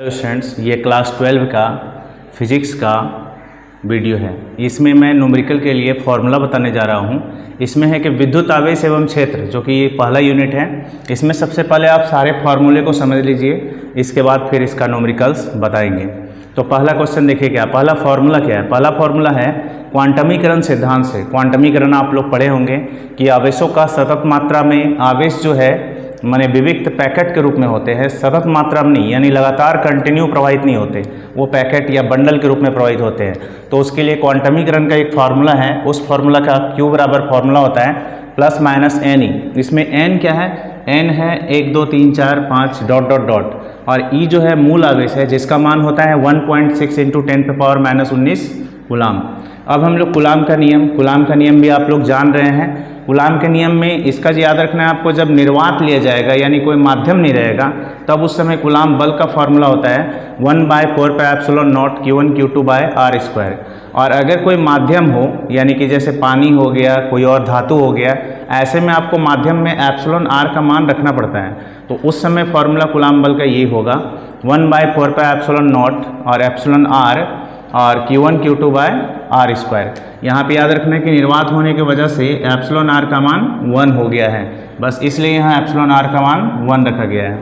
Hello students, ये class 12 का physics का वीडियो है। इसमें मैं न्यूमेरिकल के लिए फॉर्मूला बताने जा रहा हूँ। इसमें है कि विद्युत आवेश एवं क्षेत्र, जो कि ये पहला यूनिट है। इसमें सबसे पहले आप सारे फार्मूले को समझ लीजिए, इसके बाद फिर इसका न्यूमेरिकल्स बताएंगे। तो पहला क्वेश्चन देखिए, क्या पहला फार्मूला क्या है। पहला फार्मूला है क्वांटमीकरण सिद्धांत से। क्वांटमीकरण आप लोग पढ़े होंगे कि आवेशों का सतत मात्रा में आवेश जो है माने विविक्त पैकेट के रूप में होते हैं, सतत मात्रा में नहीं, यानी लगातार कंटिन्यू प्रवाहित नहीं होते, वो पैकेट या बंडल के रूप में प्रवाहित होते हैं। तो उसके लिए क्वांटमीकरण का एक फार्मूला है, उस फार्मूला का Q बराबर फार्मूला होता है प्लस माइनस एन ई। इसमें n क्या है, n है 1 2 3 4 5 डॉट डॉट डॉट, और E जो है मूल आवेश है, जिसका मान होता है 1.6 × 10⁻⁻19 कूलाम। अब हम लोग कूलाम का नियम भी आप लोग जान रहे हैं। कूलाम के नियम में इसका याद रखना है आपको, जब निर्वात लिया जाएगा यानी कोई माध्यम नहीं रहेगा, तब उस समय कूलाम बल का फॉर्मूला होता है 1/4πε0 Q1 Q2/r²। और अगर कोई माध्यम हो, यानी कि जैसे पानी हो गया, कोई और धातु हो गया, ऐसे में आपको माध्यम में एप्सिलॉन r का मान रखना पड़ता है। तो उस समय फॉर्मूला कूलाम बल का ये होगा 1/4πε0 और एप्सिलॉन r और Q1 Q2/r²। यहाँ पे याद रखना है कि निर्वात होने की वजह से एप्सिलॉन r का मान 1 हो गया है, बस इसलिए यहाँ एप्सिलॉन r का मान 1 रखा गया है।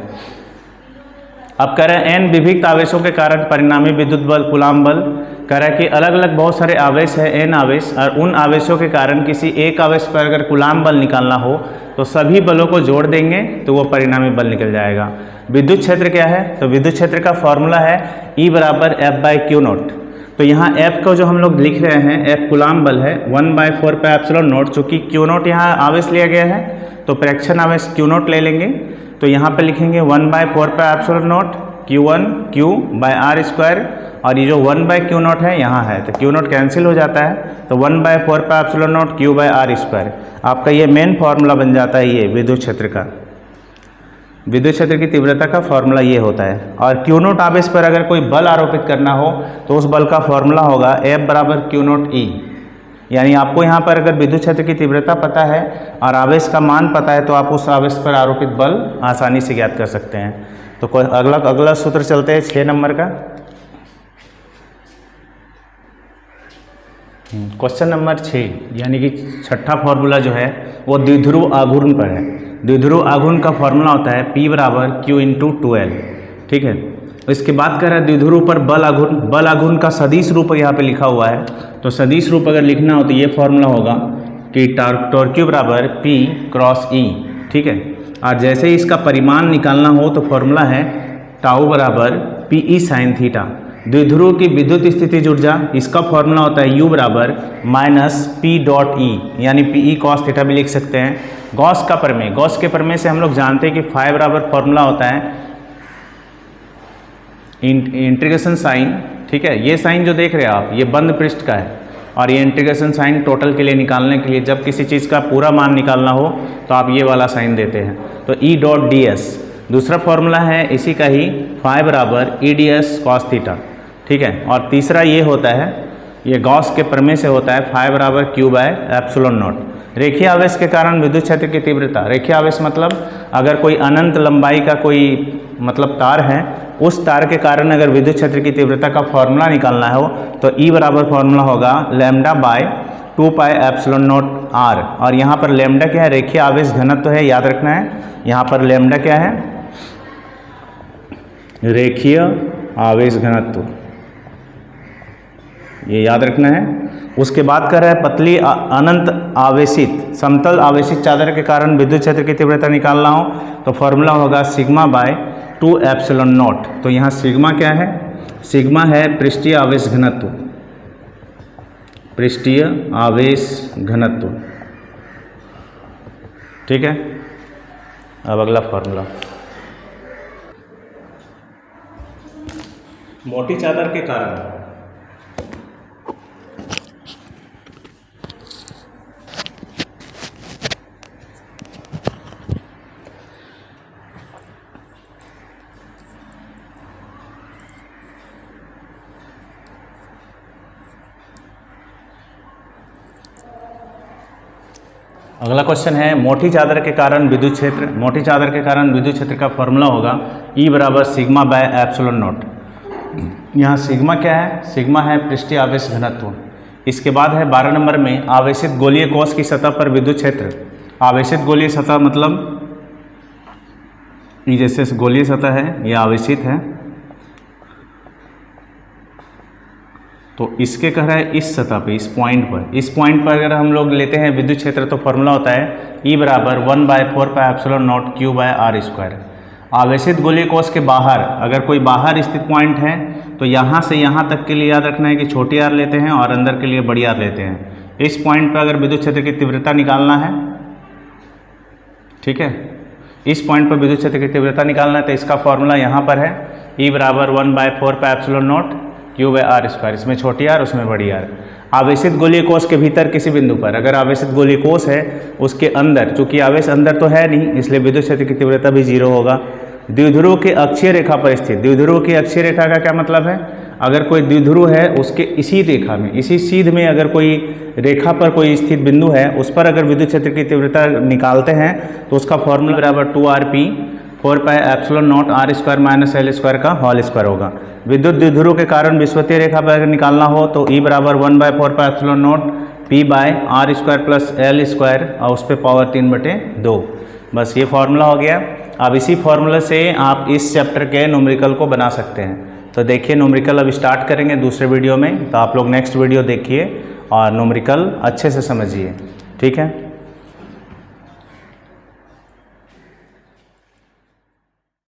अब कह रहे हैं n विविक्त आवेशों के कारण परिणामी विद्युत बल कूलाम बल। कह रहा है कि अलग अलग बहुत सारे आवेश है, n आवेश, और उन आवेशों के कारण किसी एक आवेश पर अगर कूलाम बल निकालना हो तो सभी बलों को जोड़ देंगे तो वो परिणामी बल निकल जाएगा। विद्युत क्षेत्र क्या है, तो विद्युत क्षेत्र का फॉर्मूला है E बराबर F/Q0। तो यहाँ F को जो हम लोग लिख रहे हैं, F कूलाम बल है 1/4πε0, चूँकि Q0 यहाँ आवेश लिया गया है तो प्रेक्षण आवेश Q0 ले लेंगे। तो यहाँ पे लिखेंगे 1/4πε0 Q1 Q/r², और ये जो 1/Q0 है यहाँ है तो Q0 कैंसिल हो जाता है, तो 1/4πε0 Q/r²। आपका ये मेन फार्मूला बन जाता है ये विद्युत क्षेत्र का। विद्युत क्षेत्र की तीव्रता का फॉर्मूला ये होता है। और Q0 आवेश पर अगर कोई बल आरोपित करना हो तो उस बल का फॉर्मूला होगा F बराबर Q0E। यानी आपको यहाँ पर अगर विद्युत क्षेत्र की तीव्रता पता है और आवेश का मान पता है तो आप उस आवेश पर आरोपित बल आसानी से ज्ञात कर सकते हैं। तो अगला सूत्र चलते हैं 6 नंबर का। क्वेश्चन नंबर 6 यानी कि छठा फॉर्मूला जो है वो द्विध्रुव आघूर्ण पर है। द्विध्रुव आघूर्ण का फॉर्मूला होता है P बराबर Q × 2L। ठीक है, इसके बाद कह रहा है द्विध्रुव पर बल आघूर्ण। बल आघूर्ण का सदिश रूप यहाँ पे लिखा हुआ है, तो सदिश रूप अगर लिखना हो तो ये फॉर्मूला होगा कि टॉर्क Q बराबर P × E। ठीक है, और जैसे ही इसका परिमाण निकालना हो तो फॉर्मूला है टाउ बराबर PE sin थीटा। द्विध्रुव की विद्युत स्थितिज ऊर्जा, इसका फॉर्मूला होता है U बराबर -P.E, यानी PE cos थीटा भी लिख सकते हैं। गॉस का प्रमेय, गॉस के प्रमेय से हम लोग जानते हैं कि फाई बराबर फॉर्मूला होता है इंटीग्रेशन साइन। ठीक है, ये साइन जो देख रहे हैं आप, ये बंद पृष्ठ का है, और ये इंटीग्रेशन साइन टोटल के लिए निकालने के लिए, जब किसी चीज़ का पूरा मान निकालना हो तो आप ये वाला साइन देते हैं, तो E.ds। दूसरा फॉर्मूला है इसी का ही फाई बराबर EDS cos थीटा। ठीक है, और तीसरा ये होता है, ये गॉस के प्रमेय से होता है फाई बराबर Q/ε0। रेखीय आवेश के कारण विद्युत क्षेत्र की तीव्रता, रेखीय आवेश मतलब अगर कोई अनंत लंबाई का कोई मतलब तार है, उस तार के कारण अगर विद्युत क्षेत्र की तीव्रता का फॉर्मूला निकालना हो तो E बराबर फॉर्मूला होगा λ/2πε0r। और यहाँ पर लैम्डा क्या है, रेखीय आवेश घनत्व है, याद रखना है। यहाँ पर लैम्डा क्या है, रेखीय आवेश घनत्व, ये याद रखना है। उसके बाद कर रहा है पतली अनंत आवेशित समतल आवेशित चादर के कारण विद्युत क्षेत्र की तीव्रता निकालना हो तो फॉर्मूला होगा σ/2ε0। तो यहाँ सिग्मा क्या है, सिग्मा है पृष्ठीय आवेश घनत्व, पृष्ठीय आवेश घनत्व। ठीक है, अब अगला फॉर्मूला, मोटी चादर के कारण अगला क्वेश्चन है मोटी चादर के कारण विद्युत क्षेत्र। मोटी चादर के कारण विद्युत क्षेत्र का फॉर्मूला होगा ई बराबर सिग्मा बाय एप्सिलॉन नॉट। यहाँ सिग्मा क्या है? सिग्मा है पृष्ठीय आवेश घनत्व। इसके बाद है 12 नंबर में आवेशित गोलीय कोश की सतह पर विद्युत क्षेत्र। आवेशित गोलीय सतह मतलब ये जैसे गोलीय सतह है, यह आवेशित है, तो इसके कह रहा है इस सतह पे, इस पॉइंट पर अगर हम लोग लेते हैं विद्युत क्षेत्र तो फॉर्मूला होता है ई बराबर 1/4πε0 Q/r²। आवेशित गोलीय कोश के बाहर अगर कोई बाहर स्थित पॉइंट है तो यहाँ से यहाँ तक के लिए याद रखना है कि छोटी आर लेते हैं और अंदर के लिए बड़ी आर लेते हैं। इस पॉइंट पर अगर विद्युत क्षेत्र की तीव्रता निकालना है, ठीक है, इस पॉइंट पर विद्युत क्षेत्र की तीव्रता निकालना है तो इसका फॉर्मूला यहाँ पर है ई बराबर 1/4πε0 Q/r²। इसमें छोटी आर उसमें बड़ी आर। आवेशित गोलीय कोश के भीतर किसी बिंदु पर अगर आवेशित गोलीय कोश है उसके अंदर, चूंकि आवेश अंदर तो है नहीं इसलिए विद्युत क्षेत्र की तीव्रता भी 0 होगा। द्विध्रुव के अक्षीय रेखा पर स्थित, द्विध्रुव की अक्षीय रेखा का क्या मतलब है? अगर कोई द्विध्रुव है उसके इसी रेखा में, इसी सीध में अगर कोई रेखा पर कोई स्थित बिंदु है उस पर अगर विद्युत क्षेत्र की तीव्रता निकालते हैं तो उसका फॉर्मूला बराबर 2rp 4πε0 r² - l² का होल स्क्वायर होगा। विद्युत द्विध्रुव के कारण विषुवतीय रेखा पर अगर निकालना हो तो ई बराबर 1/4πε0 p/r² + l² और उस पर पावर 3/2। बस ये फार्मूला हो गया। अब इसी फार्मूले से आप इस चैप्टर के न्यूमेरिकल को बना सकते हैं। तो देखिए न्यूमेरिकल अब स्टार्ट करेंगे दूसरे वीडियो में, तो आप लोग नेक्स्ट वीडियो देखिए और न्यूमेरिकल अच्छे से समझिए, ठीक है।